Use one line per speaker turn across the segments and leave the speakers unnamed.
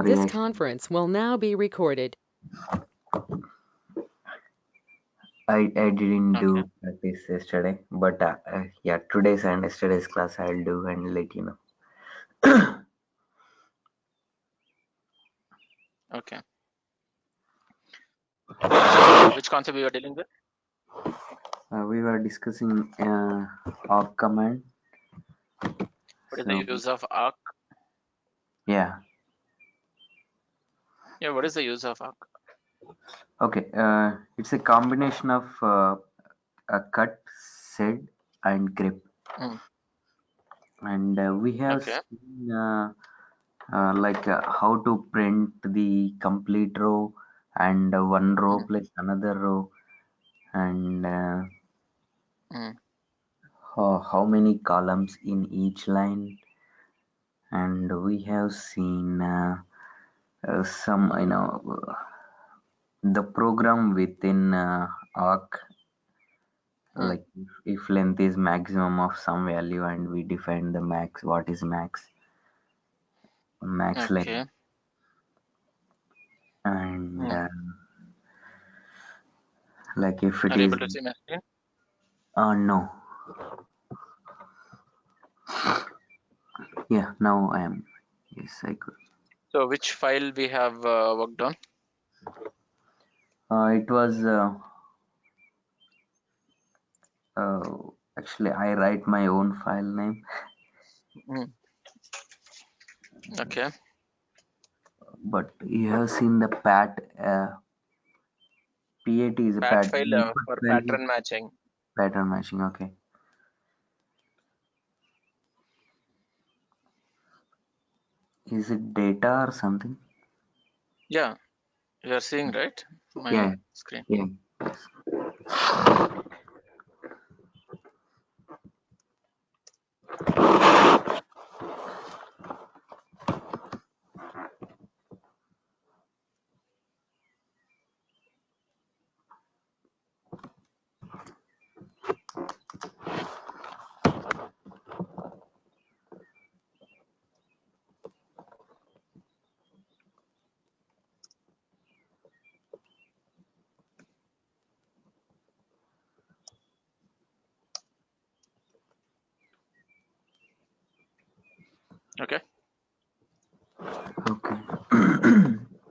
This
Sorry,
conference will now be recorded.
I didn't
Okay.
do practice yesterday, but yeah, today's and yesterday's class I'll do and let you know.
Okay. So which concept we are dealing with?
We were discussing awk command.
What is the
So
use of arc?
yeah,
Yeah, what is the use of arc?
okay. It's a combination of a cut, set, and grip,
Mm.
and we have
Okay.
seen how to print the complete row and one row
Mm.
plus another row and
Mm.
how many columns in each line, and we have seen some the program within arc,
Mm.
like if length is maximum of some value and we define the max, what is max length,
Okay.
and
Mm.
like if it
Are you
is
able to see my screen?
no, yeah, now I am, yes, I could.
So which file we have worked on?
It was uh, actually I write my own file name,
Mm. Okay.
but you have seen the PAT is a
Pat
pattern
file
input
for
value
pattern matching.
pattern matching. Okay, is it data or something?
Yeah, you are seeing right my
Yeah,
screen.
yeah.
Okay.
Okay.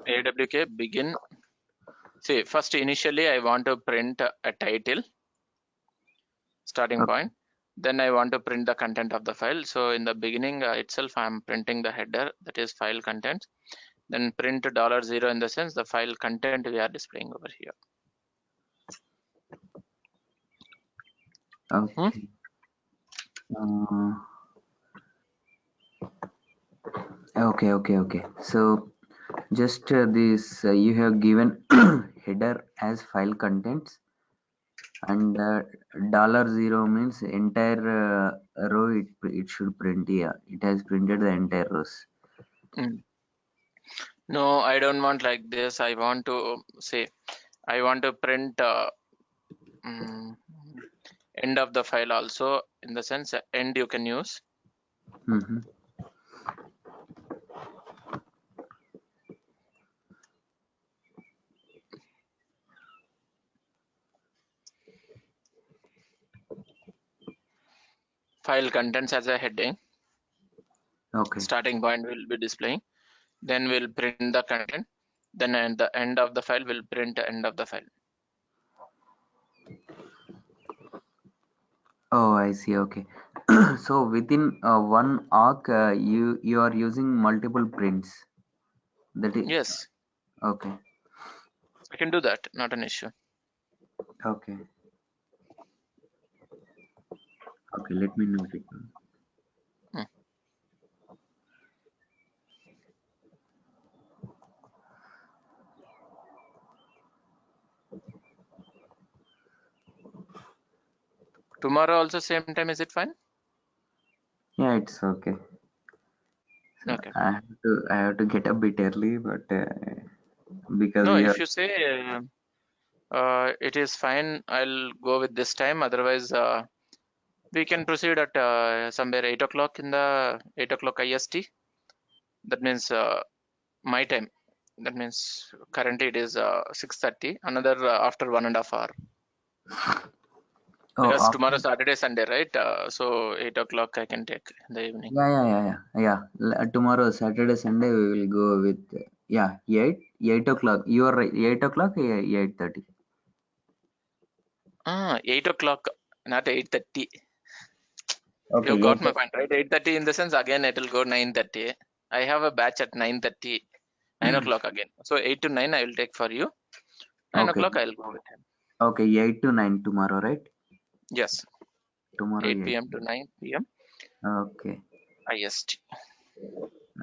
AWK begin. See, first initially I want to print a title, starting
Okay.
point. Then I want to print the content of the file. So in the beginning itself, I'm printing the header, that is file content. Then print $0 in the sense the file content we are displaying over here. Hmm?
Okay. Uh, okay. So just this you have given header as file contents, and $0 means entire row. It should print. Yeah, it has printed the entire rows.
Mm. No, I don't want like this. I want to say, I want to print mm, end of the file also, in the sense end you can use.
Mm-hmm.
File contents as a heading.
Okay.
Starting point will be displaying. Then we'll print the content. Then at the end of the file, we'll print the end of the file.
Oh, I see. Okay. So within one arc, you are using multiple prints. That is
Yes,
okay.
I can do that. Not an issue.
Okay. Okay. Let me note it down.
Mm. Tomorrow also same time, is it fine?
Yeah, it's okay. So
Okay.
I have to get a bit early, but because
No,
we are
if you say it is fine, I'll go with this time. Otherwise, we can proceed at somewhere 8 o'clock in the 8 o'clock IST. That means my time. That means currently it is 6:30. Another after 1.5 hour.
Oh,
Because
after,
tomorrow Saturday, Sunday, right? So 8 o'clock I can take in the evening.
Tomorrow, Saturday, Sunday, we will go with, 8 o'clock. You are right. 8 o'clock, 8:30.
8 o'clock, not 8:30.
Okay,
You got
8.
my point, right? 8:30 in the sense again it will go 9:30. I have a batch at 9:30, 9 o'clock again. So 8 to 9 I will take for you. 9
Okay,
o'clock I will go with him.
okay, 8 to 9 tomorrow, right?
Yes,
Tomorrow,
8
8.
p.m. to 9 p.m.
Okay,
IST.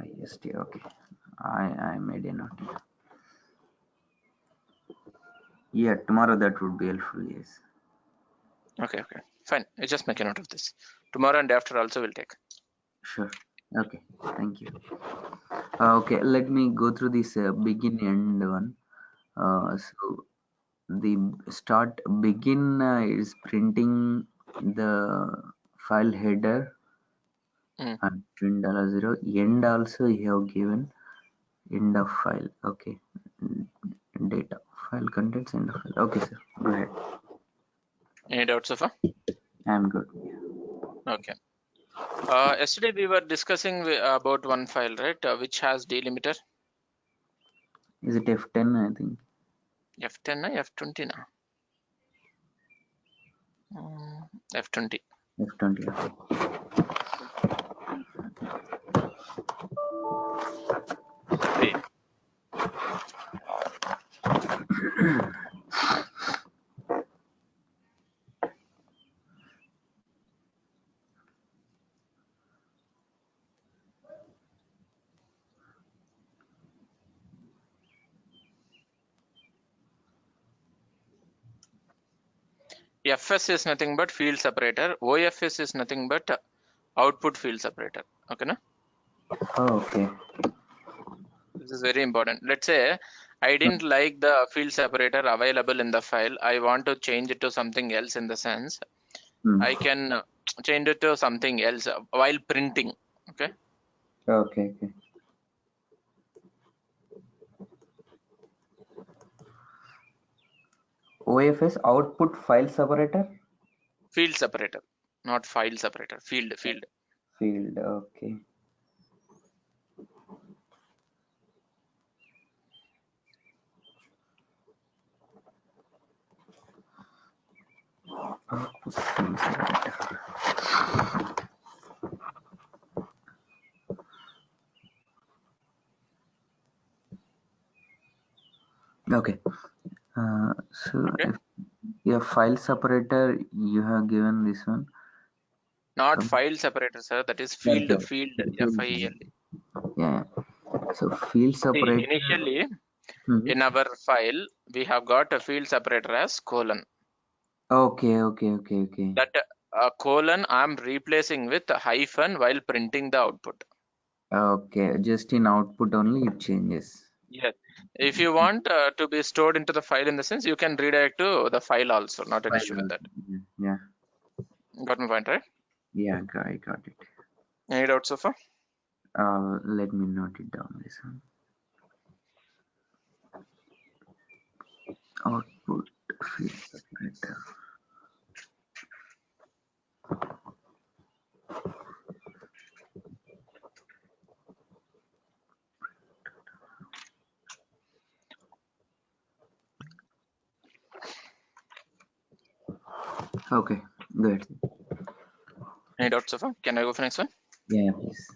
IST. Okay, I made a note. Yeah, tomorrow that would be helpful. Yes.
Okay, fine. I just make a note of this. Tomorrow and after also will take.
Sure. Okay. Thank you. Okay, let me go through this begin end one. So the start begin is printing the file header
Mm.
and $0. End also you have given end of file. Okay. Data file contents end of file. Okay, sir. Go ahead.
Any doubts so far?
I'm good.
Okay. Yesterday we were discussing about one file, right? Which has delimiter
Is it F10? I think
F10 na F20 na? F20.
F20.
See, FS is nothing but field separator. OFS is nothing but output field separator. Okay, na?
Oh, okay.
This is very important. Let's say I didn't like the field separator available in the file. I want to change it to something else in the sense
Hmm.
I can change it to something else while printing. Okay.
Okay. Okay. OFS output file separator
Field separator, not file separator. Field.
field. Okay. Output field separator. Okay. So
Okay.
if your file separator, you have given this one.
Not
Some
file separator, sir. That is
sorry,
field.
sorry.
Field.
Field.
FILD.
Yeah. So field
See,
separator.
initially
Mhm.
in our file we have got a field separator as colon.
Okay. Okay. Okay. Okay.
That colon I'm replacing with a hyphen while printing the output.
Okay. Just in output only it changes.
Yes. If you want to be stored into the file in the sense, you can redirect to the file also. Not an issue with
File.
that.
Yeah.
Got my point, right?
Yeah. I got it.
Any doubts so far?
Let me note it down. This one. Output field separator. Okay. Good.
Any doubts so far? Can I go for next one?
Yeah. Please.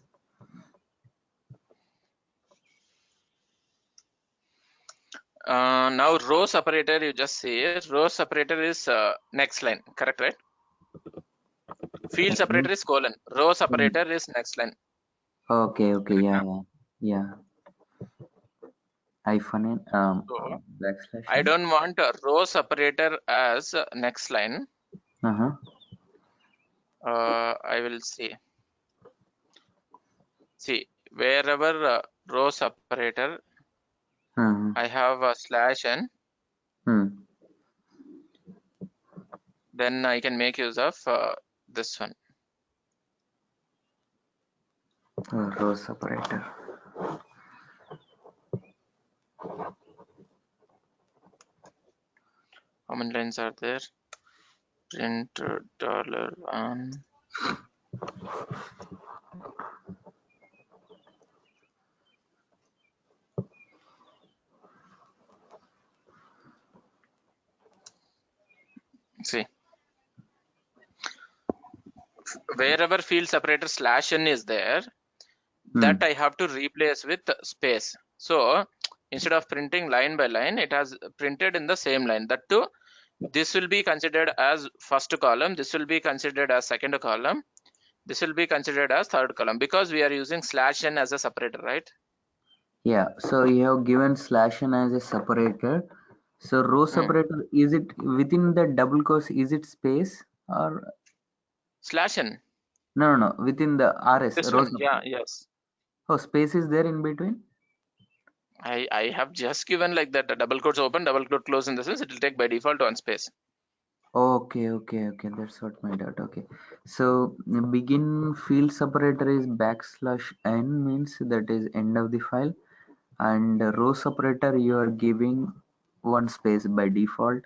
Now row separator, you just see it. Row separator is next line, correct, right? Field separator is colon. Row separator is next line,
Okay. Okay.
correct?
Yeah.
Huh?
Yeah. Hyphen and
So
backslash
I
and
don't want a row separator as next line.
uh-huh.
I will see wherever row separator
Uh-huh.
I have a slash n,
Hmm.
then I can make use of this one.
Row separator.
many lines are there? Print dollar one. See, wherever field separator /n is there, that I have to replace with space. So instead of printing line by line, it has printed in the same line. That too, this will be considered as first column, this will be considered as second column, this will be considered as third column, because we are using /n as a separator, right?
Yeah, so you have given /n as a separator. So row separator, is it within the double quotes, is it space or
/n.
no, within the RS
This
row
one, yeah,
separator?
yes.
Oh, space is there in between?
I have just given like that, double quotes open, double quote close, in the sense it will take by default one space.
Okay, that's what my doubt. Okay, so begin field separator is \n, means that is end of the file, and row separator you are giving one space by default,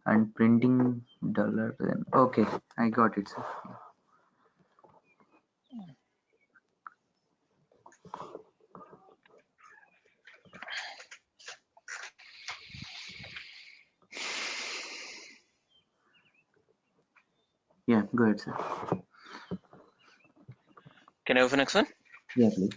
and printing dollar then. Okay, I got it, sir. Yeah, go ahead, sir.
Can I open next one?
Yeah, please.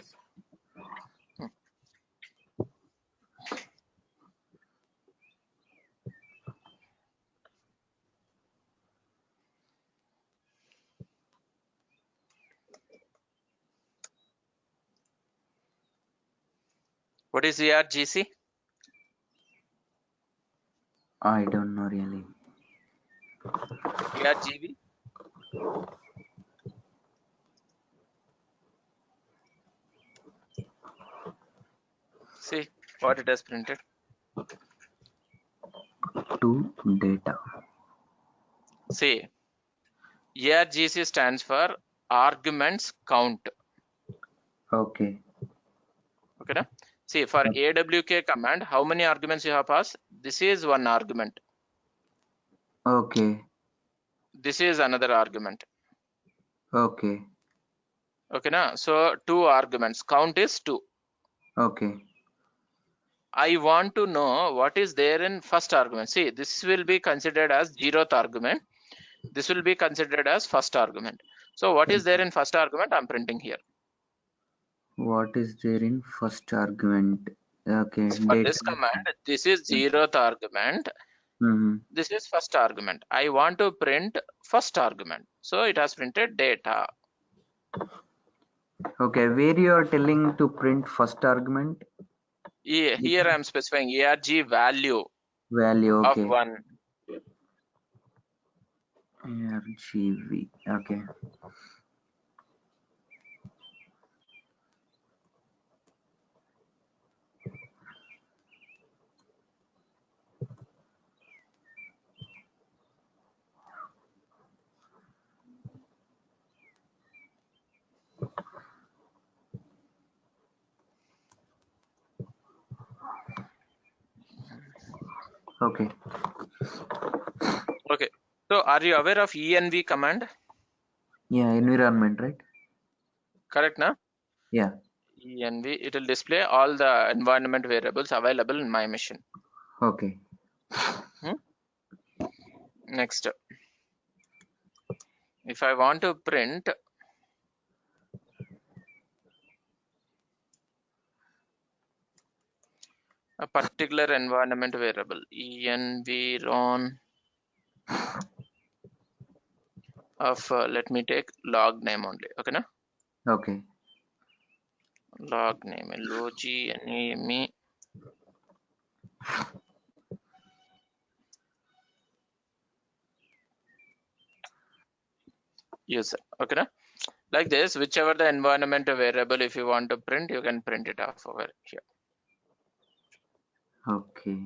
What is ERGC?
I don't know really.
ERGB? See what it has printed.
To data.
See, ERGC stands for arguments count.
Okay.
Okay, na? See, for AWK command, how many arguments you have passed? This is one argument.
Okay.
This is another argument.
Okay.
Okay, na? So two arguments. Count is 2.
Okay.
I want to know what is there in first argument. See, this will be considered as 0th argument. This will be considered as first argument. So what is there in first argument? I'm printing here.
What is there in first argument? Okay.
For
Data.
this command, this is 0th argument.
Mm-hmm.
This is first argument. I want to print first argument. So it has printed data.
Okay, where you are telling to print first argument?
Here I am specifying ARG value
Value,
of
okay.
1.
RGV, okay. Okay.
Okay. So are you aware of env command?
Yeah, environment, right?
Correct, na?
Yeah.
Env, it will display all the environment variables available in my machine.
Okay.
Next, if I want to print a particular environment variable, environ of let me take log name only. Okay, na?
Okay.
Log name, LOGNAME user. Okay, na? Like this, whichever the environment variable, if you want to print, you can print it off over here.
Okay.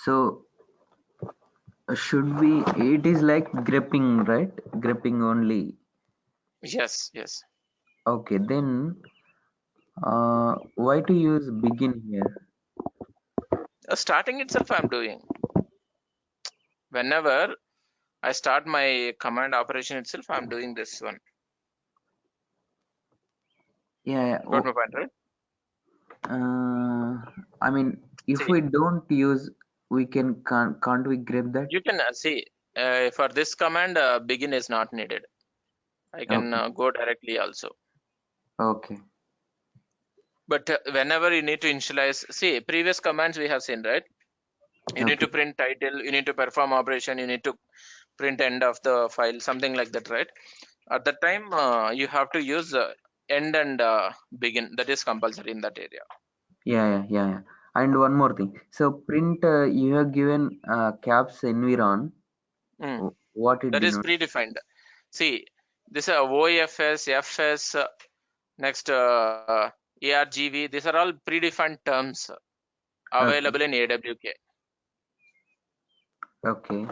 So should we, it is like grepping, right? Grepping only.
Yes, yes.
Okay, then why to use begin here?
Starting itself I'm doing. Whenever I start my command operation itself, I'm doing this one.
Yeah.
Got my point, right?
I mean, if
See,
we don't use, we can't we grab that?
you can see for this command, begin is not needed. I can
Okay.
go directly also.
Okay.
But whenever you need to initialize, see, previous commands we have seen, right? You need
Okay.
to print title, you need to perform operation, you need to print end of the file, something like that, right? At that time, you have to use end and begin. That is compulsory in that area.
Yeah. And one more thing. So print, you have given caps environ.
Mm.
What it
That is
denotes?
predefined. See, this OFS, FS, next ARGV, these are all predefined terms
Okay.
available in AWK.
Okay.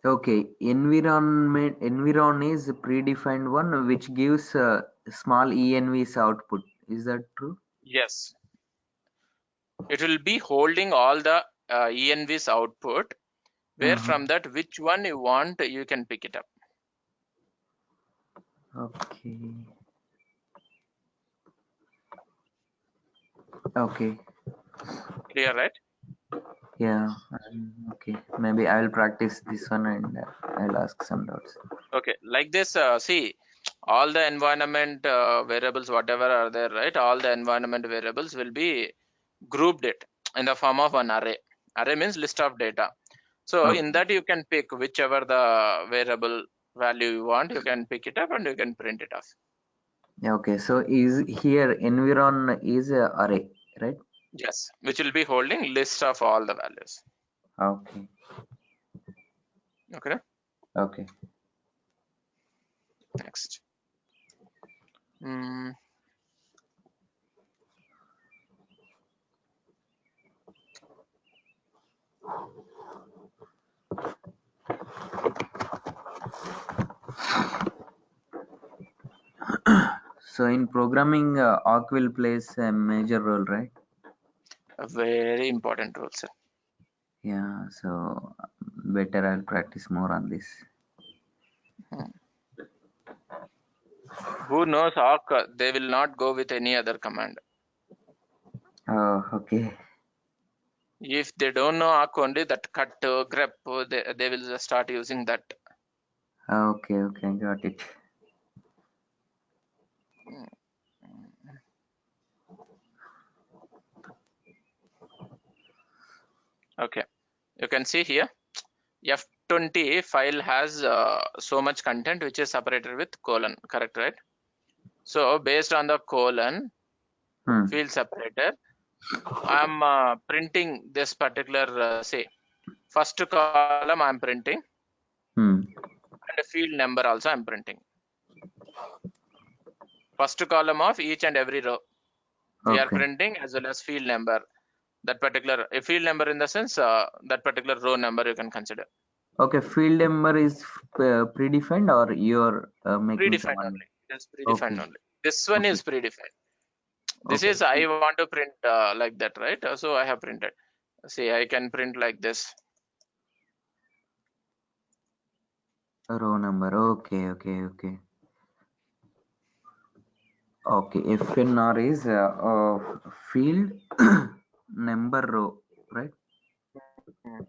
Okay. Environ is a predefined one which gives small env's output. Is that true?
Yes, it will be holding all the env's output, where
Uh-huh.
from that which one you want, you can pick it up.
Okay. Okay.
Clear, right?
Yeah. Okay. Maybe I will practice this one and I'll ask some doubts.
Okay, like this, see, all the environment variables, whatever are there, right? All the environment variables will be grouped it in the form of an array. Array means list of data. So in
Okay.
that you can pick whichever the variable value you want, you can pick it up and you can print it off.
Yeah, okay. So is here environ is a array, right?
Yes, which will be holding list of all the values.
Okay.
Okay,
Okay.
next. Mm,
So in programming, awk will plays a major role, right?
a very important rule, sir.
Yeah. So better I'll practice more on this.
Hmm. Who knows awk, they will not go with any other command.
Oh, okay.
If they don't know awk only, that cut, grep, they will just start using that.
Okay. Okay. Got it.
Mm. Okay, you can see here F20 file has so much content which is separated with colon, correct, right? So based on the colon
Hmm.
field separator, I'm printing this particular, say, first column I'm printing,
Hmm.
and the field number also I'm printing. First column of each and every row we are
Okay.
printing, as well as field number. That particular a field number in the sense that particular row number you can consider.
Okay. Field number is predefined or you're making some
Predefined
one?
only. It is predefined
Okay.
only. This one
Okay.
is predefined. This
Okay.
is I want to print like that, right? So I have printed. See, I can print like this.
Row number. Okay. Okay. Okay. Okay, FNR is field number row, right?
Hmm.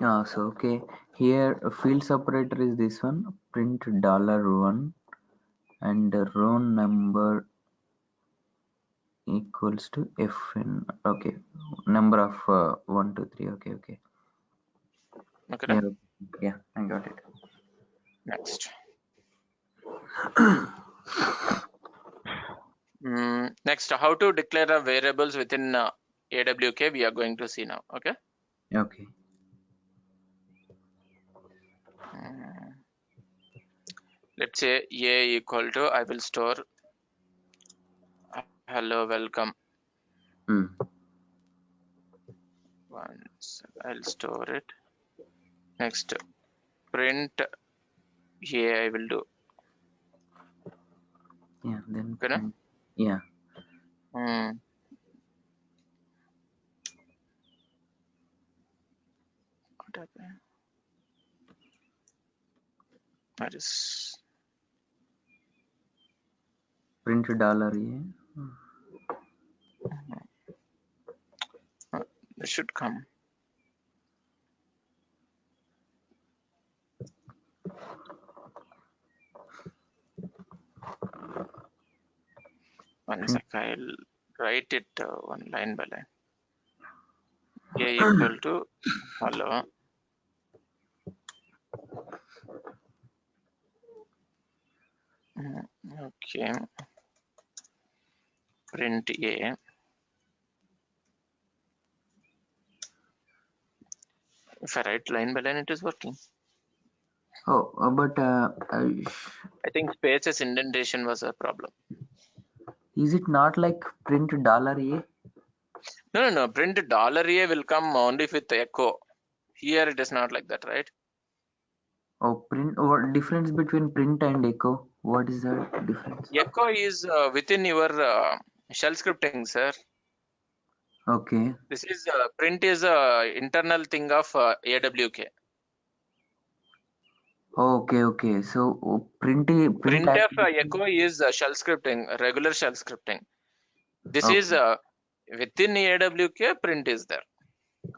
Yeah, so okay. Here a field separator is this one, print $1 and the row number equals to FN. Okay, number of 1, 2, 3. Okay.
Okay.
Yeah, yeah, I got it.
Next. Next, how to declare a variables within AWK we are going to see now. Okay.
Okay.
Mm, let's say a equal to, I will store hello welcome.
Hmm.
Once I'll store it. Next, print A I will do.
Yeah, then
Okay, no?
print. Yeah.
What happened? That is
Print dollar. Yeah.
it should come. One
Print.
sec, I'll write it one line by line. A equal to hello. Okay, print A. If I write line by line, it is working.
Oh, but
I think spaces indentation was a problem.
is it not like print dollar A?
No. Print $A will come only with echo. Here it is not like that, right?
Oh, print. What difference between print and echo? What is the difference?
Echo is within your shell scripting, sir.
Okay.
This is print is internal thing of AWK.
Okay. So print
Printf
actually.
echo is shell scripting, regular shell scripting. This is
Okay.
within AWK, print is there.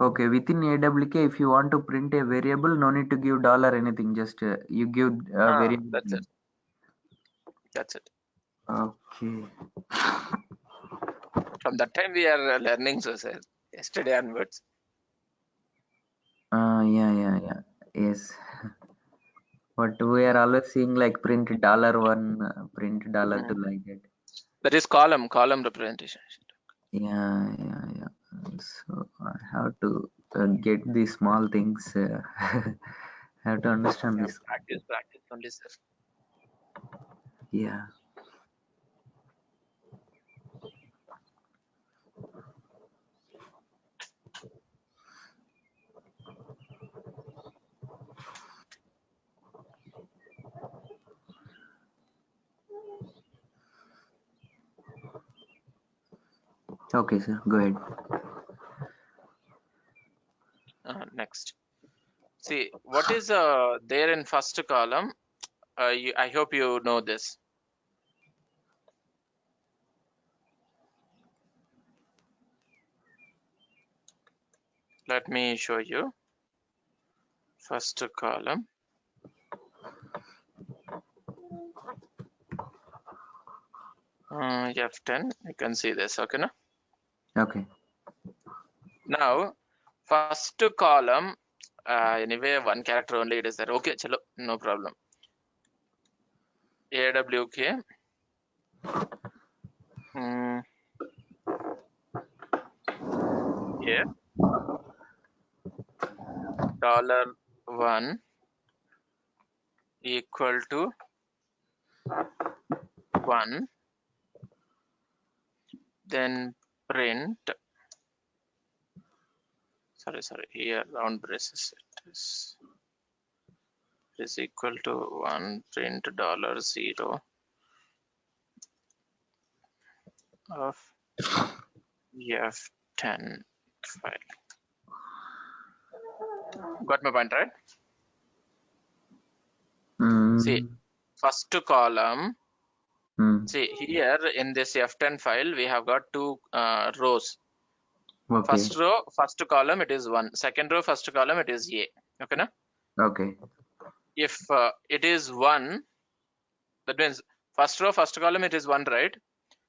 Okay. Within AWK, if you want to print a variable, no need to give dollar anything. Just you give a variable
That's it.
name.
That's it.
Okay.
From that time we are learning, so sir. Yesterday onwards.
Yeah. Yes. But we are always seeing like print dollar one, print dollar two
Mm.
like that.
That is column representation.
Yeah. So I have to get these small things. Have to understand
Yeah,
this.
practice only, sir.
Yeah. Okay, sir. Go ahead.
Next. See, what is there in first column? I hope you know this. Let me show you. First column. F10. You can see this. Okay, no?
Okay.
Now, first column. Anyway, one character only it is there. Okay, chalo, no problem. AWK. Here $1 equal to 1, then print, sorry, here round braces it is equal to 1, print $0 of F10 file. Got my point, right? See,
Mm.
first column.
Mm.
See, here in this F10 file, we have got two rows.
Okay.
First row, first column, it is 1. Second row, first column, it is A. Okay, na?
Okay.
If it is 1, that means first row, first column, it is 1, right?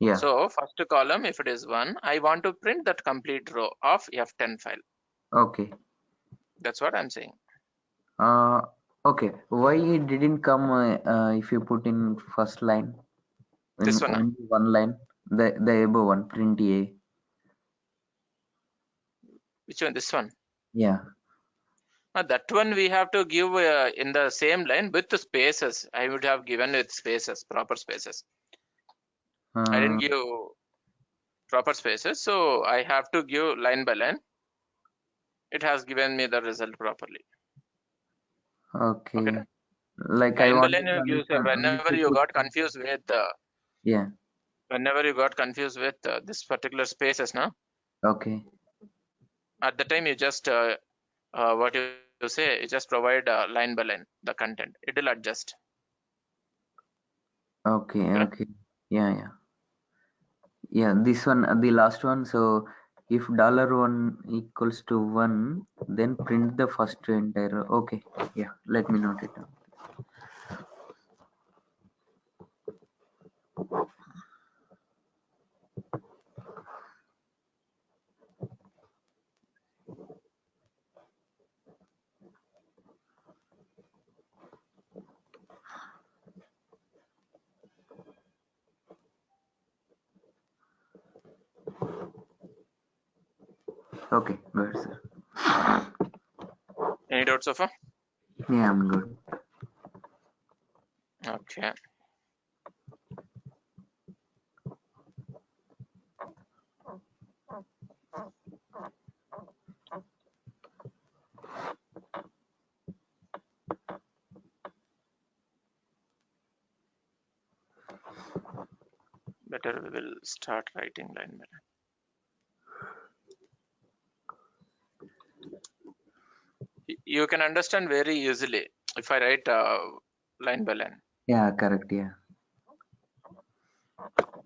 Yeah.
So first column, if it is 1, I want to print that complete row of F10 file.
Okay.
That's what I'm saying.
Uh. Okay. Why it didn't come if you put in first line in
This one,
only one line? The above one, print A.
which one? This one.
Yeah.
That one we have to give in the same line with the spaces. I would have given with spaces, proper spaces. I didn't
Uh,
give proper spaces, so I have to give line by line. It has given me the result properly.
Okay.
Okay.
Like I
Line by
wanted
line
to
you say
understand only
whenever
to
you
put.
got confused with
Yeah.
this particular spaces, now
Okay.
at the time you just what you say, you just provide line by line the content. It will adjust.
Okay.
Correct?
Okay. Yeah. Yeah. Yeah. This one, the last one. So if $1 equals to 1, then print the first entire. Okay. Yeah. Let me note it down. Okay. Good, sir.
Any doubts so far?
Yeah, I'm good.
Okay. Better we will start writing line by line. You can understand very easily if I write line by line.
Yeah. Correct. Yeah.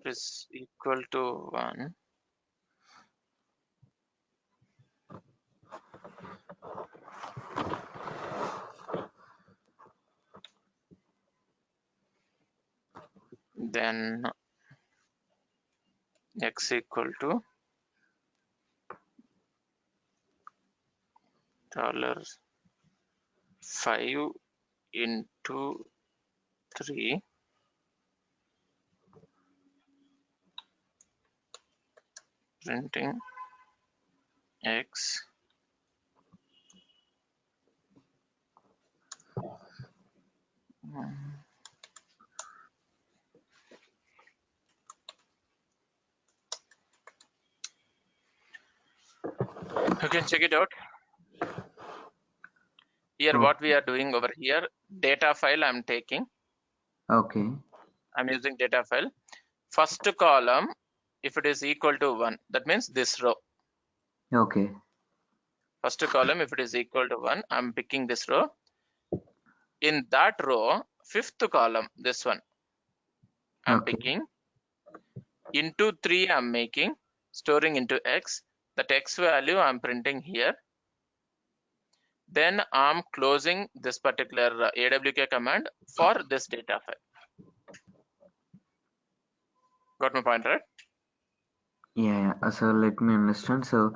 Is equal to 1. Then x equal to $5 into 3 printing x. You can check it out. Here
Oh,
what we are doing over here, data file I'm taking.
okay.
I'm using data file. First column, if it is equal to 1, that means this row.
Okay.
First column, if it is equal to 1, I'm picking this row. In that row, fifth column, this one, I'm
Okay.
picking. Into 3, I'm making, storing into x. That x value I'm printing here. Then I'm closing this particular awk command for this data file. Got my point, right?
Yeah. Yeah. So let me understand. So,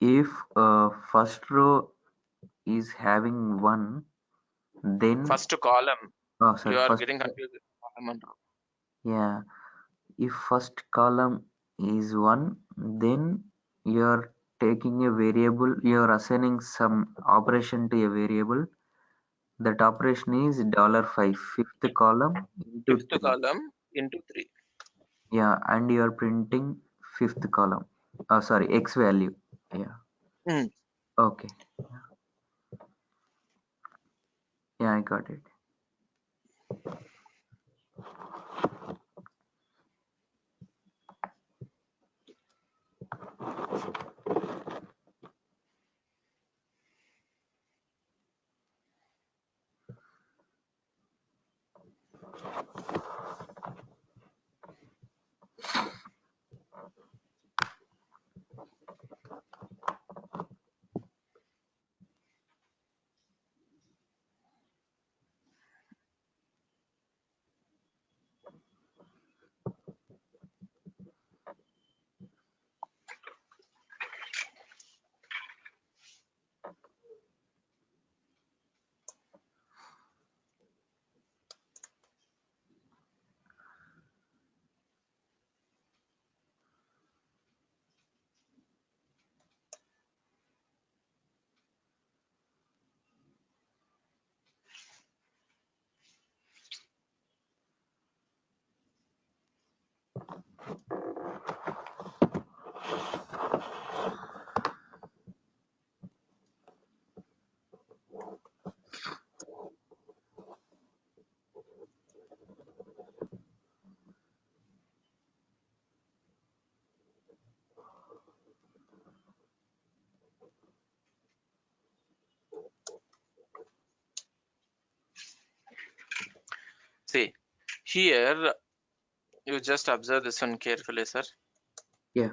if first row is having 1, then
First column,
oh
you
sorry,
are
first
getting confused with column and row.
yeah. If first column is 1, then you're taking a variable, you're assigning some operation to a variable. That operation is $5, fifth column into
Fifth
3.
column into 3.
Yeah, and you're printing fifth column. Oh, sorry, X value. Yeah.
Hmm.
Okay. Yeah, I got it.
See, here you just observe this one carefully, sir.
Yeah.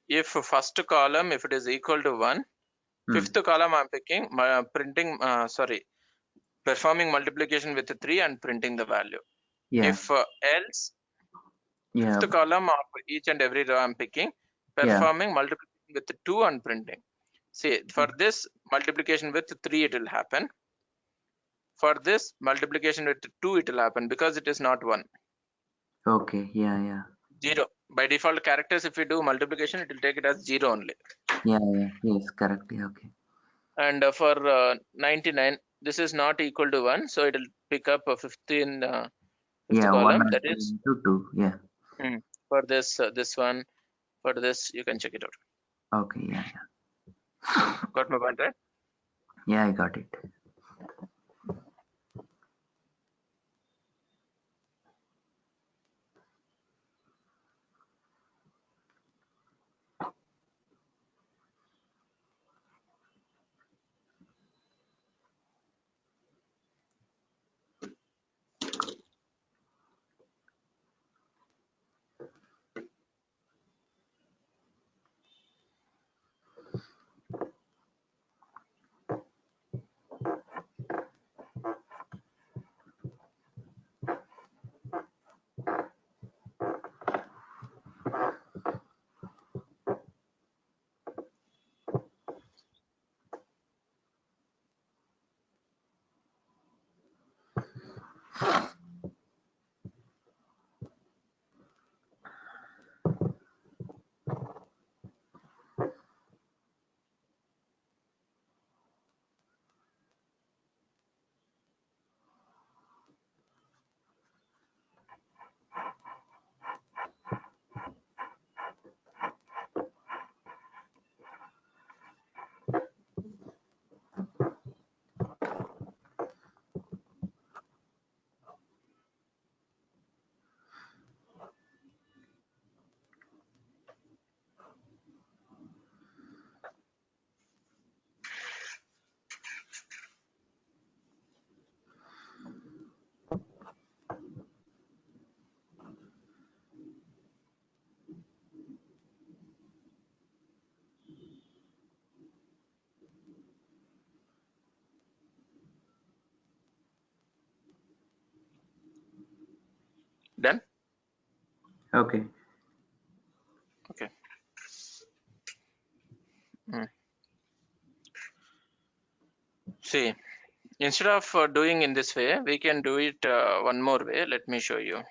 If first column, if it is equal to 1, fifth column I'm picking, performing multiplication with 3 and printing the value.
Yeah.
If else,
Yeah.
fifth column of each and every row I'm picking, performing multiplication with 2 and printing. See, for this multiplication with 3 it will happen. For this multiplication with 2 it will happen because it is not 1.
Okay. Yeah. Yeah.
0. By default characters, if we do multiplication, it will take it as 0 only.
Yeah. Yeah. Yes. Correct. Yeah. Okay.
And for 99, this is not equal to 1, so it will pick up a fifth
Yeah. One
column.
and
That
two
is
into two. Yeah.
for this one. For this, you can check it out.
Okay. Yeah. Yeah.
Got my point, right?
Yeah. I got it.
Done?
Okay.
Okay. See, instead of doing in this way, we can do it one more way. Let me show you.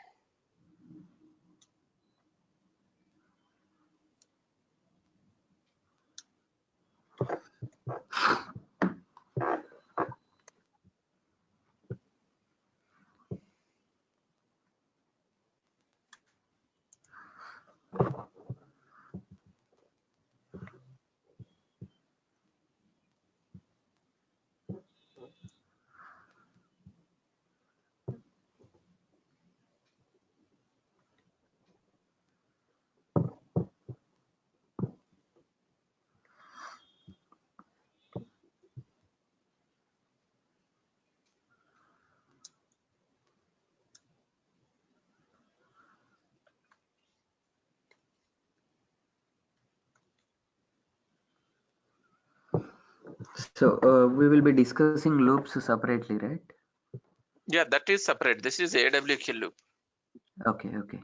So we will be discussing loops separately, right?
Yeah, that is separate. This is AWK loop.
Okay. Okay.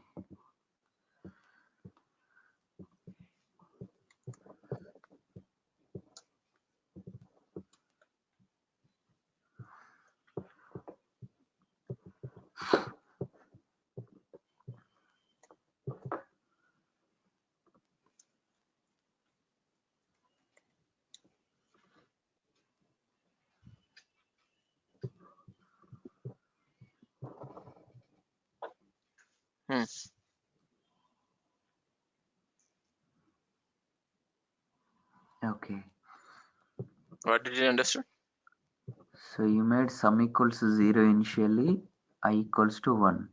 Hmm.
Okay.
What did you understand?
So you made sum equals 0 initially, I equals to 1.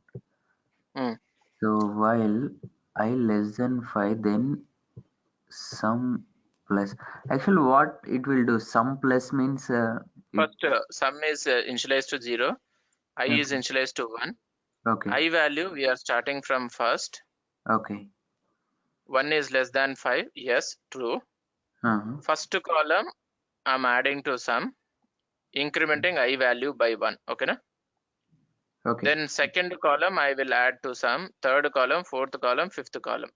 Hmm.
So while I less than 5, then sum plus. Actually, what it will do? Sum plus means it.
First, sum is initialized to 0, I is
Okay.
initialized to 1.
Okay.
I value we are starting from first.
Okay.
1 is less than 5. Yes, true.
Uh-huh.
First column I'm adding to sum, incrementing I value by 1. Okay, na?
Okay.
Then second column I will add to sum, third column, fourth column, fifth column.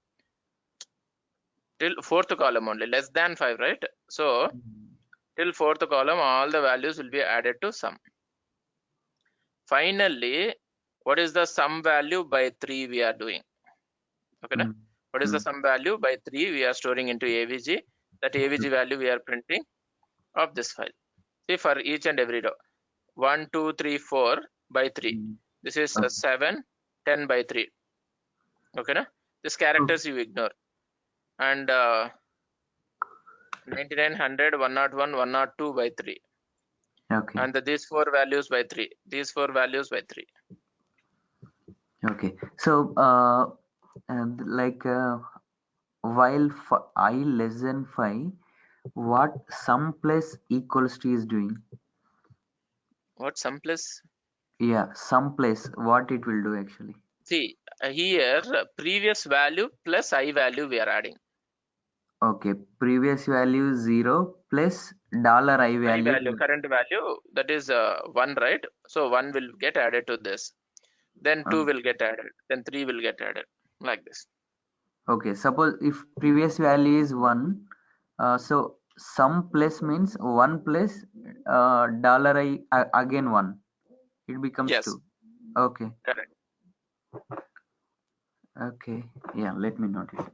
Till fourth column only, less than 5, right? So till fourth column all the values will be added to sum. Finally, what is the sum value by 3 we are doing? Okay, na?
Mm.
What is the
Mm.
sum value by 3 we are storing into AVG? That AVG value we are printing of this file. See, for each and every row, 1, 2, 3, 4 by 3.
Mm.
This is
Okay.
7, 10 by 3. Okay, na? This
Okay.
characters you ignore. And 99, 100, 101, 102 by 3.
Okay.
And these 4 values by 3. These 4 values by 3.
Okay. So, and like while I less than 5, what sum plus equals to is doing?
What sum plus?
Yeah, sum plus what it will do actually.
See, here previous value plus I value we are adding.
Okay, previous value 0 plus dollar I
I
value.
value, current value, that is 1, right? So 1 will get added to this. Then 2 will get added. Then 3 will get added. Like this.
Okay, suppose if previous value is 1, so sum plus means 1 plus dollar I again 1. It becomes
Yes,
2. Okay,
correct.
okay. Yeah, let me note it.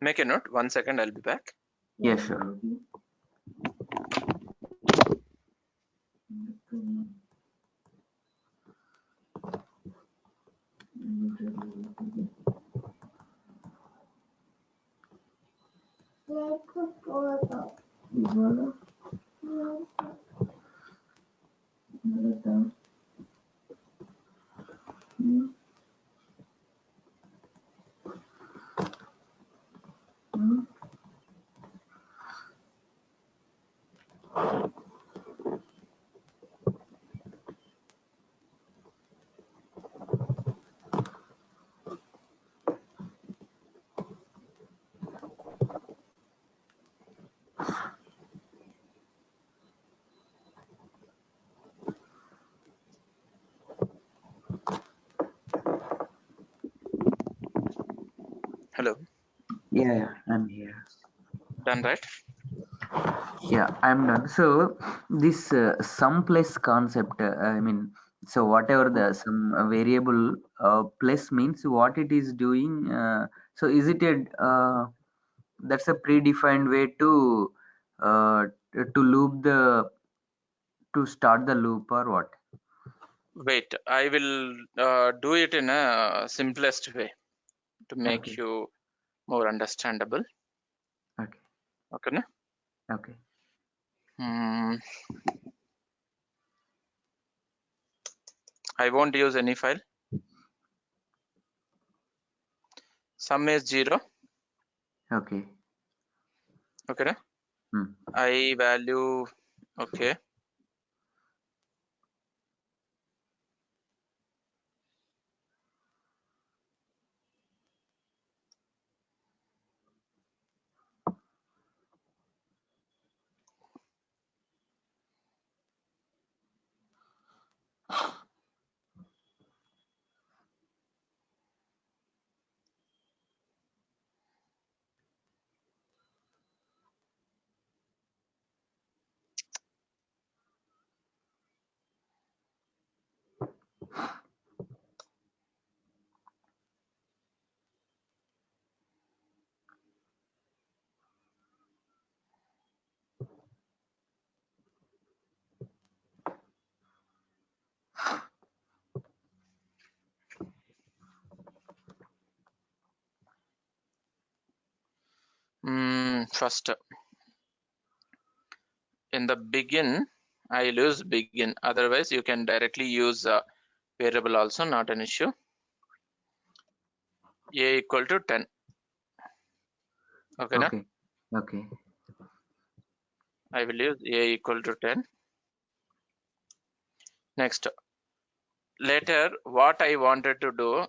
Make a note. 1 second, I'll be back.
Yeah, sure.
Hello.
Yeah, I'm here.
Done, right?
Yeah, I'm done. So this sum plus concept, I mean, so whatever the some variable plus means what it is doing. So is it a that's a predefined way uh, to loop the to start the loop or what?
Wait, I will do it in a simplest way to make
Okay,
you more understandable.
okay,
Okay, na?
okay.
Hmm, I won't use any file. Sum is 0.
Okay.
Okay, na?
Hmm.
I value, okay. First, in the begin, I use begin. Otherwise, you can directly use variable also not an issue. A equal to 10. Okay,
Okay. Okay.
I will use A equal to 10. Next, later what I wanted to do,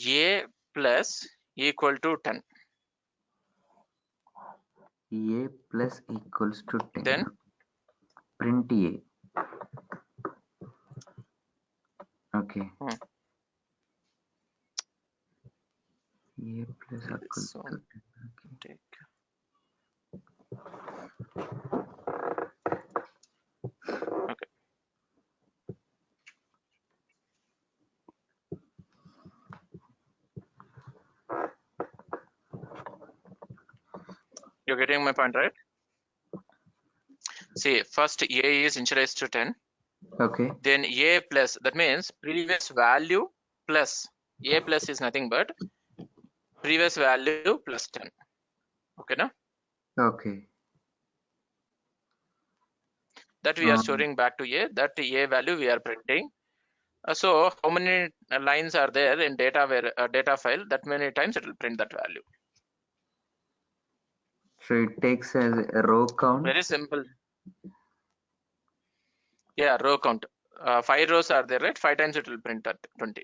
A plus equal to 10.
A plus equals to 10.
Then
Print A. Okay. A plus equals
this
to
one
10. Okay.
take. Okay. You're getting my point, right? See, first A is initialized to 10.
Okay.
Then A plus, that means previous value plus. A plus is nothing but previous value plus 10. Okay, now
Okay.
that we are storing back to A, that A value we are printing. So how many lines are there in data file? That many times it will print that value.
So it takes as a row count.
Very simple. Yeah, row count. 5 rows are there, right? 5 times it will print that 20.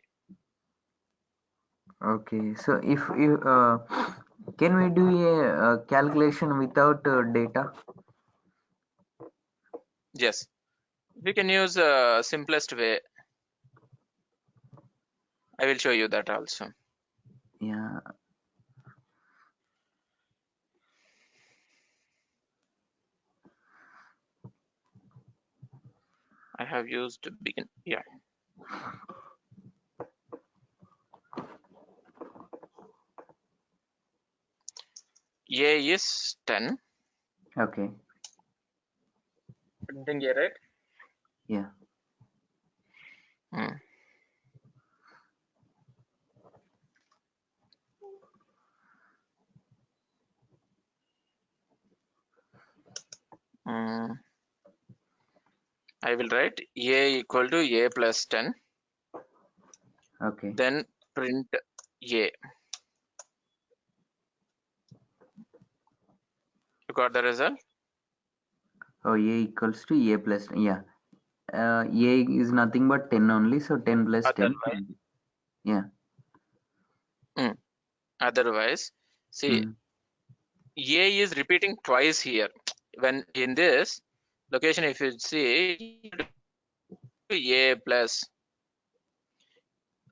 Okay. So if you can we do a calculation without data?
Yes, we can use simplest way. I will show you that also.
Yeah.
I have used begin. Yeah. A is 10.
Okay.
Printing A, right?
Yeah.
Hmm. Hmm. I will write A equal to A plus 10.
Okay.
Then print A. You got the result?
Oh, A equals to A plus, yeah. A is nothing but 10 only, so 10 plus 10.
Otherwise,
Yeah.
otherwise, see,
Mm.
A is repeating twice here. When in this location, if you see A plus,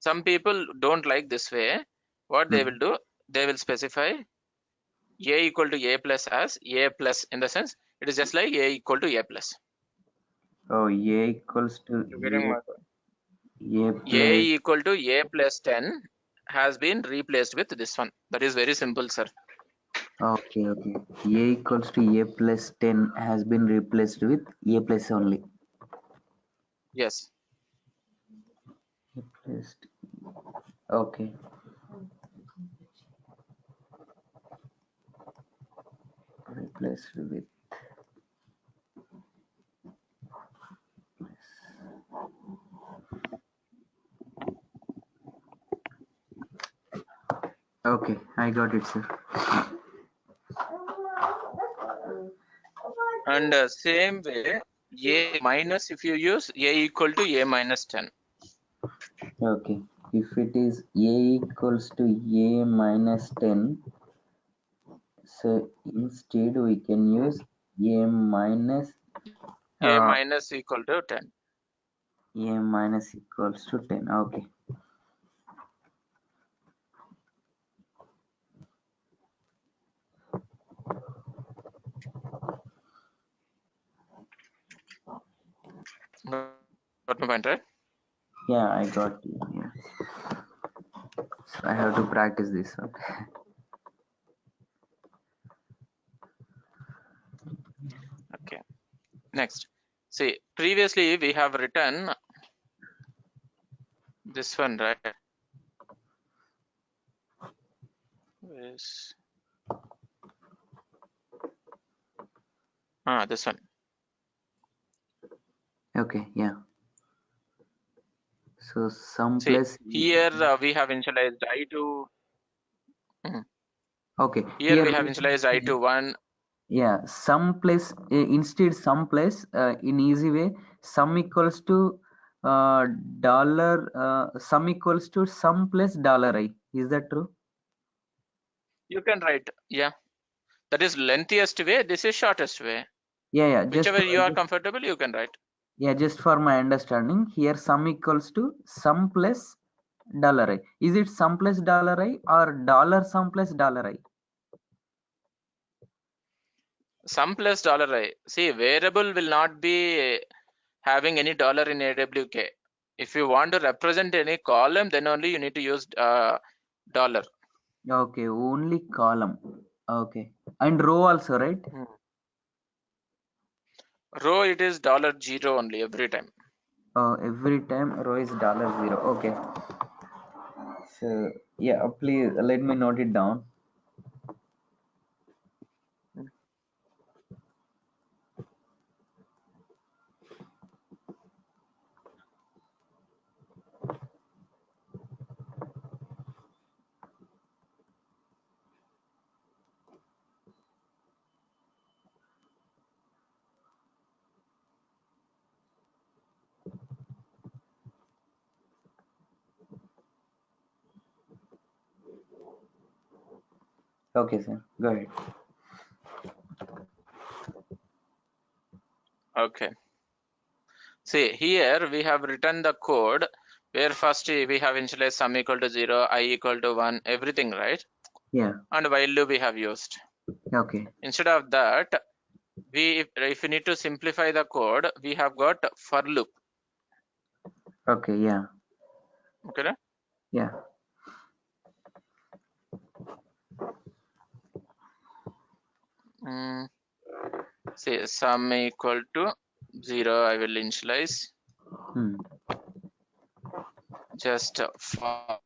some people don't like this way. What they
Mm.
will do, they will specify A equal to A plus as A plus, in the sense it is just like A equal to A plus.
Oh, A equals to
You're getting my point.
A
A
plus.
equal to A plus 10 has been replaced with this one. That is very simple, sir.
Okay, okay. A equals to A plus 10 has been replaced with A plus only.
Yes.
A plus. Okay. Replaced with. Okay, I got it, sir.
And same way, A minus, if you use A equal to A minus 10.
Okay. If it is A equals to A minus 10, so instead we can use A minus
A
uh,
minus equal to 10.
A minus equals to 10. Okay.
Got my point, right?
Yeah, I got you. Yeah. So I have to practice this one.
Okay. Next. See, previously we have written this one, right? Is this one.
Okay, yeah. So sum
See,
plus
here we have initialized I to.
okay.
Here
Here
we have
we
initialized I to 1.
yeah, sum plus instead sum plus in easy way sum equals to dollar sum equals to sum plus dollar I. Is that true?
You can write, yeah. That is lengthiest way. This is shortest way.
Yeah, yeah.
Whichever you are comfortable, you can write.
Yeah, just for my understanding, here sum equals to sum plus dollar I. Is it sum plus dollar I or dollar sum plus dollar I?
Sum plus dollar I. See, variable will not be having any dollar in AWK. If you want to represent any column, then only you need to use dollar.
Okay, only column. Okay, and row also, right?
Row, it is $0 only every time.
Every time row is $0. Okay. So yeah, please let me note it down. Okay, sir. Go ahead.
Okay. See, here we have written the code where first we have initialized sum equal to 0, I equal to 1, everything, right?
Yeah.
And while loop we have used.
Okay.
Instead of that, if we need to simplify the code, we have got for loop.
Okay. Yeah.
Okay.
Yeah.
Say sum equal to 0, I will initialize.
Hmm.
Just for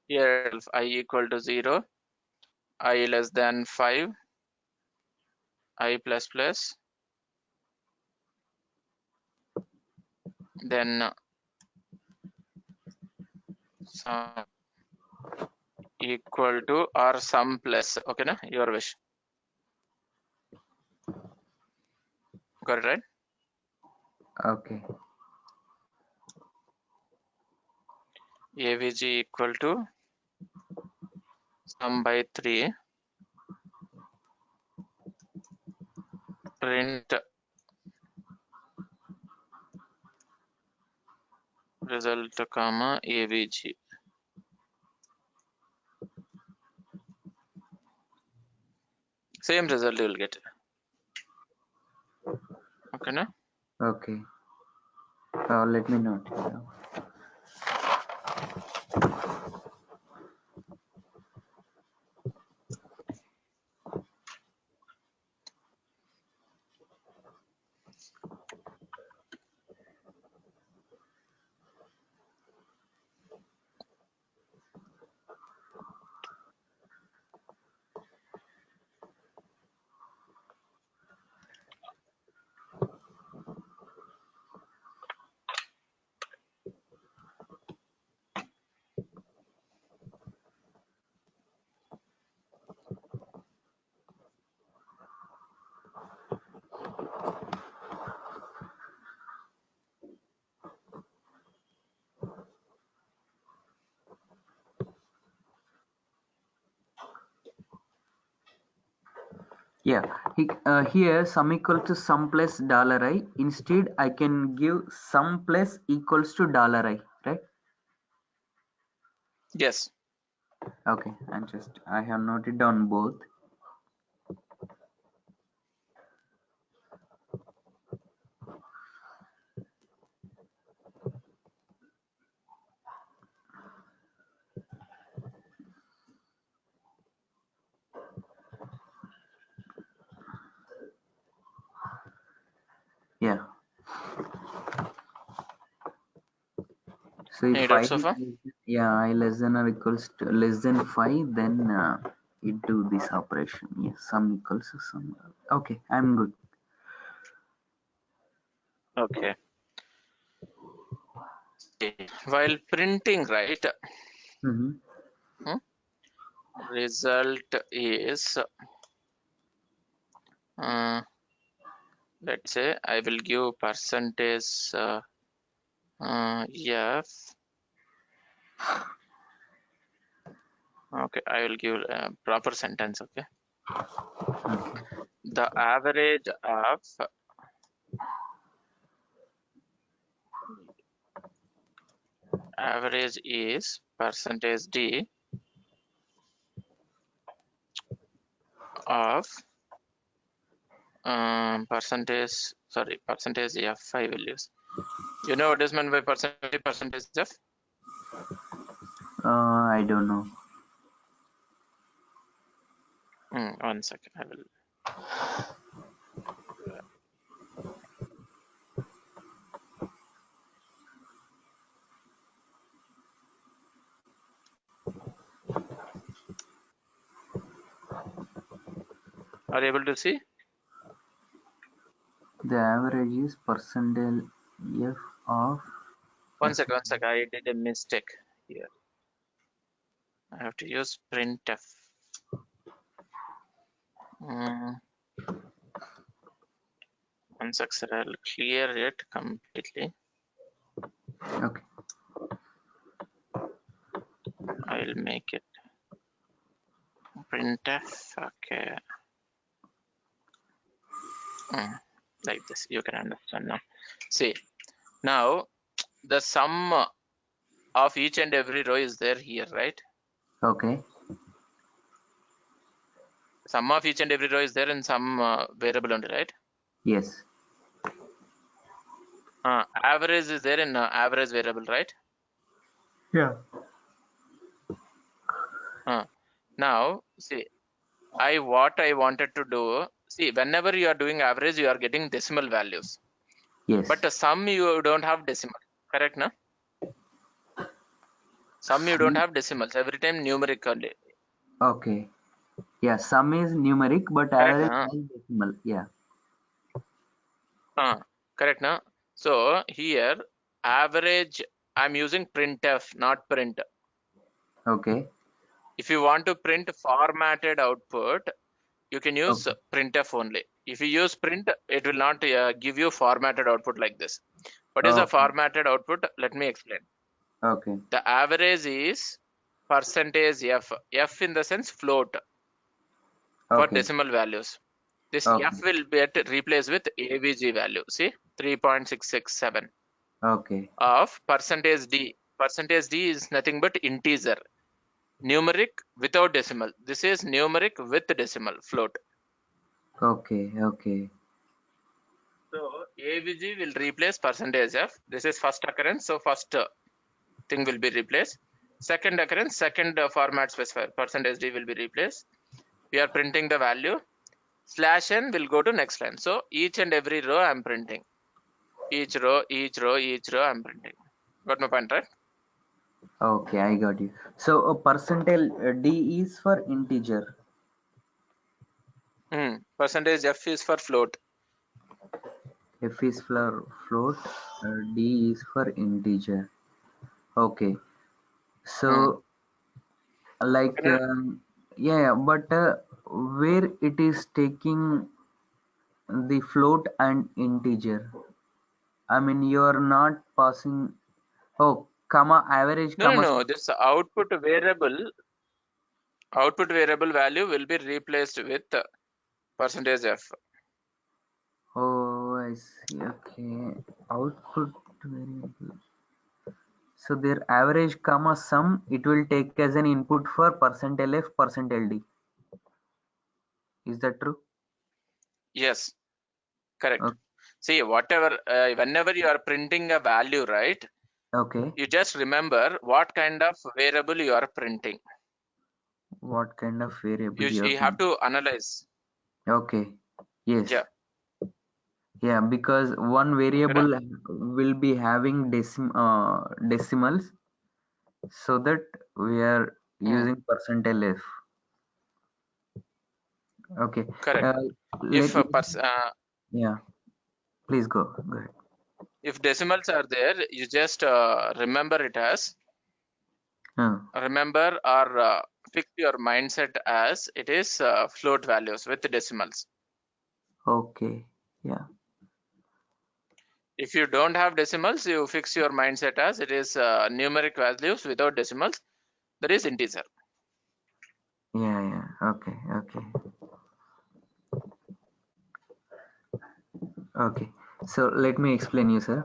here I equal to 0, I less than 5, I plus plus, then sum equal to or sum plus. Okay, na? Your wish. Got it, right?
Okay.
AVG equal to sum by 3, print result comma AVG. Same result you will get. Okay, na?
Okay. Let me note it down. Yeah, here sum equal to sum plus dollar I. Instead, I can give sum plus equals to dollar I, right?
Yes.
Okay, I have noted down both. Yeah. So if
Any doubts
five
so
is
far?
yeah, I less than or equals to less than 5, then it do this operation. Yes, sum equals to sum. Okay, I'm good.
Okay. while printing, right?
Mm-hmm.
Result is let's say I will give percentage F. Okay, I will give a proper sentence. Okay, the average of average is percentage D of percentage F I will use. You know what is meant by percentage F?
I don't know.
One second, I will. Are you able to see?
The average is percentile F of
One second, I did a mistake here. I have to use printf. One second, I'll clear it completely.
Okay.
I will make it printf. Okay. Like this, you can understand now. See, now the sum of each and every row is there here, right?
Okay.
Sum of each and every row is there in some variable only, right?
Yes.
Average is there in average variable, right?
Yeah.
Now, see, what I wanted to do, see, whenever you are doing average, you are getting decimal values.
Yes.
But sum you don't have decimal, correct, no? Sum you don't have decimals, every time numeric only.
Okay. Yeah, sum is numeric, but
Correct,
average
no?
has decimal. Yeah.
Correct, no? So here, average, I'm using printf, not print.
Okay.
If you want to print formatted output, you can use
Okay.
printf only. If you use print, it will not give you formatted output like this. What is a
Okay.
formatted output? Let me explain.
Okay.
The average is percentage F. F in the sense float for
Okay.
decimal values. This F
Okay.
will get replaced with AVG value. See, 3.667
Okay.
of percentage D. Percentage D is nothing but integer. Numeric without decimal. This is numeric with decimal float.
Okay. Okay.
So AVG will replace percentage F. This is first occurrence. So first thing will be replaced. Second occurrence, second format specifier percentage D will be replaced. We are printing the value. Slash n will go to next line. So each and every row I'm printing. Each row I'm printing. Got my point, right?
Okay. I got you. So a percentile D is for integer.
Percentage F is for float.
F is for float. D is for integer. Okay. So like
Okay.
yeah, but where it is taking the float and integer. I mean, you're not passing. Oh, comma average comma.
No. This output variable value will be replaced with percentage F.
Oh, I see. Okay, output variable. So their average comma sum it will take as an input for percentile F percentile D. Is that true?
Yes, correct.
Okay.
See, whenever you are printing a value, right?
Okay.
You just remember what kind of variable you are printing.
What kind of variable you are
You have
printing?
to analyze.
Okay. Yes.
Yeah.
Yeah, because one
Okay.
variable will be having decimals, so that we are using percentile F. Okay.
Correct.
Uh, let
If
me.
a person,
Yeah. Please go. Go ahead.
If decimals are there, you just remember it as remember or fix your mindset as it is float values with decimals.
Okay. Yeah.
If you don't have decimals, you fix your mindset as it is numeric values without decimals, that is integer.
Yeah. Yeah. Okay. Okay. Okay. So let me explain you, sir.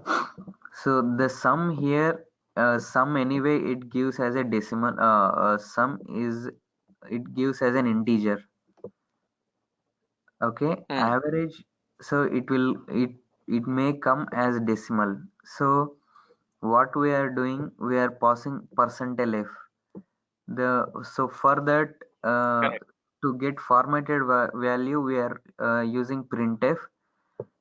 So the sum here, sum anyway, it gives as a decimal. Sum is it gives as an integer. Okay.
Hmm.
Average. So it may come as decimal. So what we are doing, we are passing percentile f. So for that,
Correct.
to get formatted value, we are using printf.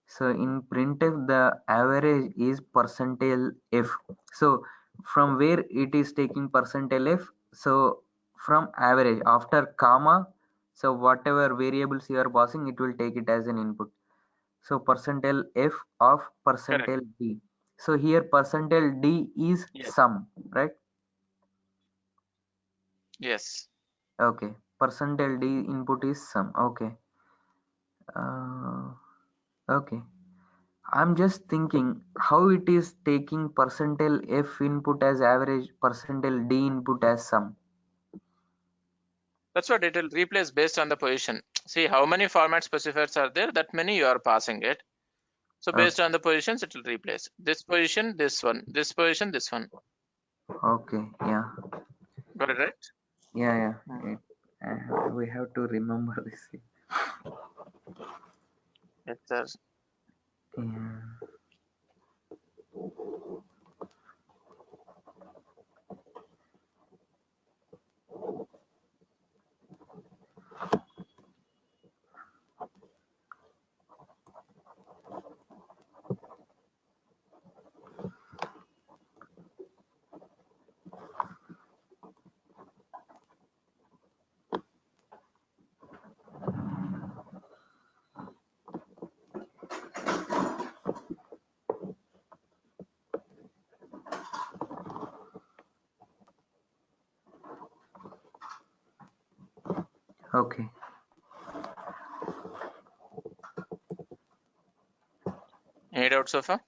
So in printf, the average is percentile f. So from where it is taking percentile f? So from average after comma. So whatever variables you are passing, it will take it as an input. So percentile f of
Correct.
percentile d. So here percentile d is
Yes.
sum, right?
Yes.
Okay. Percentile d input is sum. Okay. Uh, okay. I'm just thinking how it is taking percentile f input as average, percentile d input as sum.
That's what it will replace based on the position. See how many format specifiers are there, that many you are passing it. So based
Okay.
on the positions, it will replace this position, this one, this position, this one.
Okay. Yeah.
Got it right?
Yeah.
Hmm.
Yeah. We have to remember this.
Yes, sir.
Yeah. Okay.
Any doubts so far?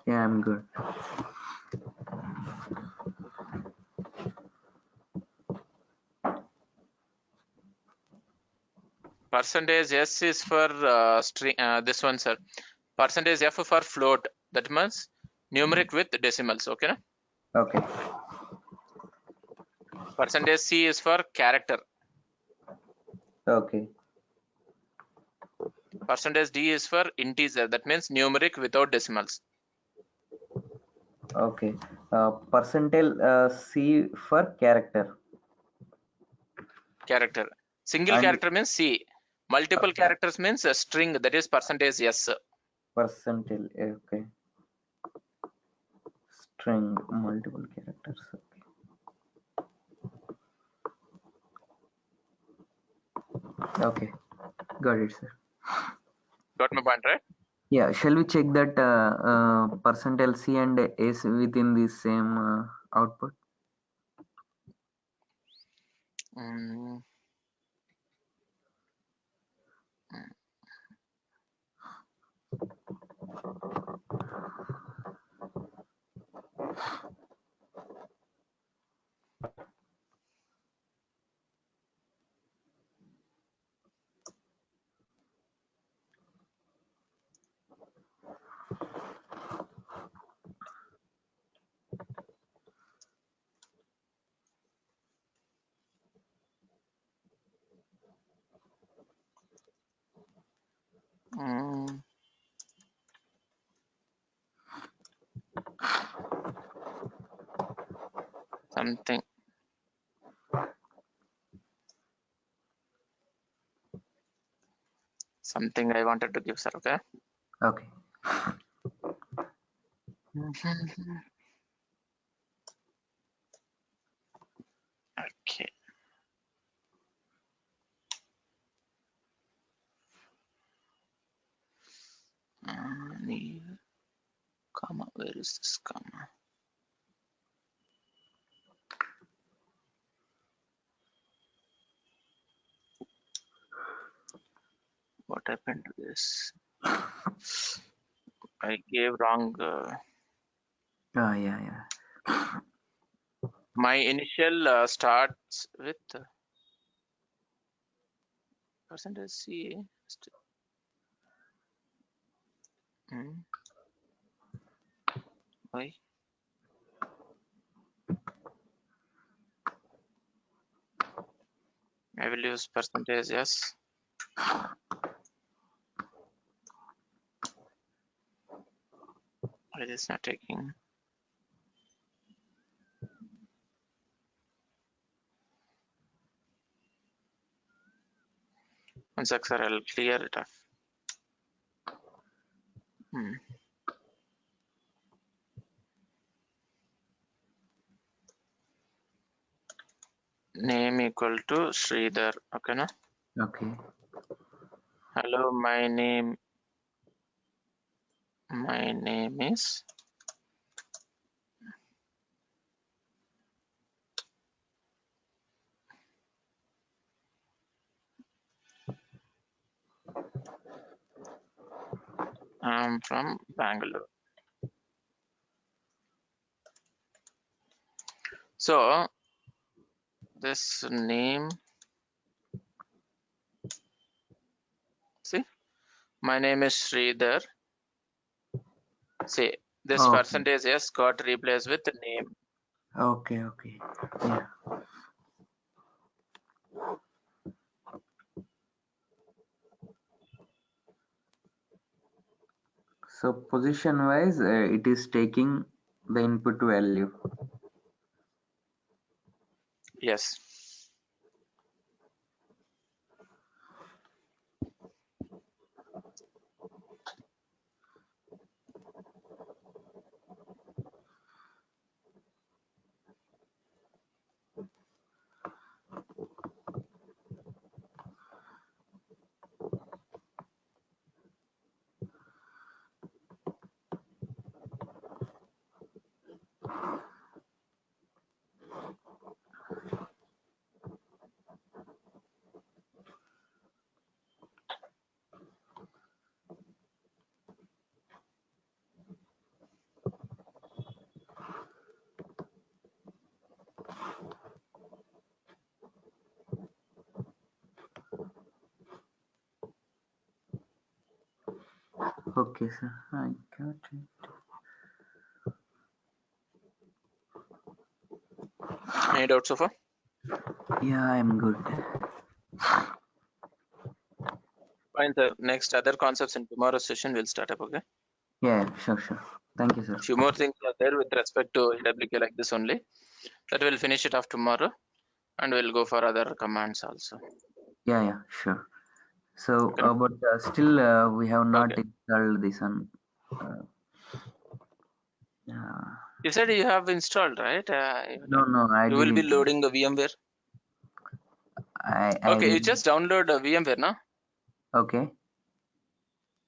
Yeah, I'm good.
Percentage S is for string. This one, sir. Percentage F for float. That means numeric with decimals. Okay, na?
Okay.
Percentage C is for character.
Okay.
Percentage D is for integer. That means numeric without decimals.
Okay. Percentile C for character
Character. Single
and
character means C. Multiple characters means a string. That is percentage S.
percentile. Okay. String multiple characters. Okay. Got it, sir.
Got my point, right?
Yeah. Shall we check that percentile C and S within the same output?
Mm, mm, something. Something I wanted to give, sir. Okay.
Okay.
Okay. Comma, where is this comma? What happened to this? I gave wrong.
Yeah.
My initial starts with percentage C. Why? I will use percentage, yes. It is not taking. One sec, sir, I'll clear it off. Name equal to Sridhar. Okay, na?
Okay.
Hello, my name is. I'm from Bangalore. So this name, see, my name is Sridhar. See, this
Okay.
percentage yes got replaced with the name.
Okay. Yeah. So position wise, it is taking the input value.
Yes.
Okay, sir. I got it.
Any doubts so far?
Yeah, I'm good.
Fine, sir. Next, other concepts in tomorrow's session will start up. Okay.
Yeah, sure. Thank you, sir.
Few more things are there with respect to AWK like this only. That will finish it off tomorrow, and we'll go for other commands also.
Yeah, sure. So,
Okay.
but still, we have not
Okay.
installed this one.
You said you have installed, right?
No, I
You will be
didn't.
loading the VMware.
I
Okay, you
didn't.
just download VMware now.
Okay.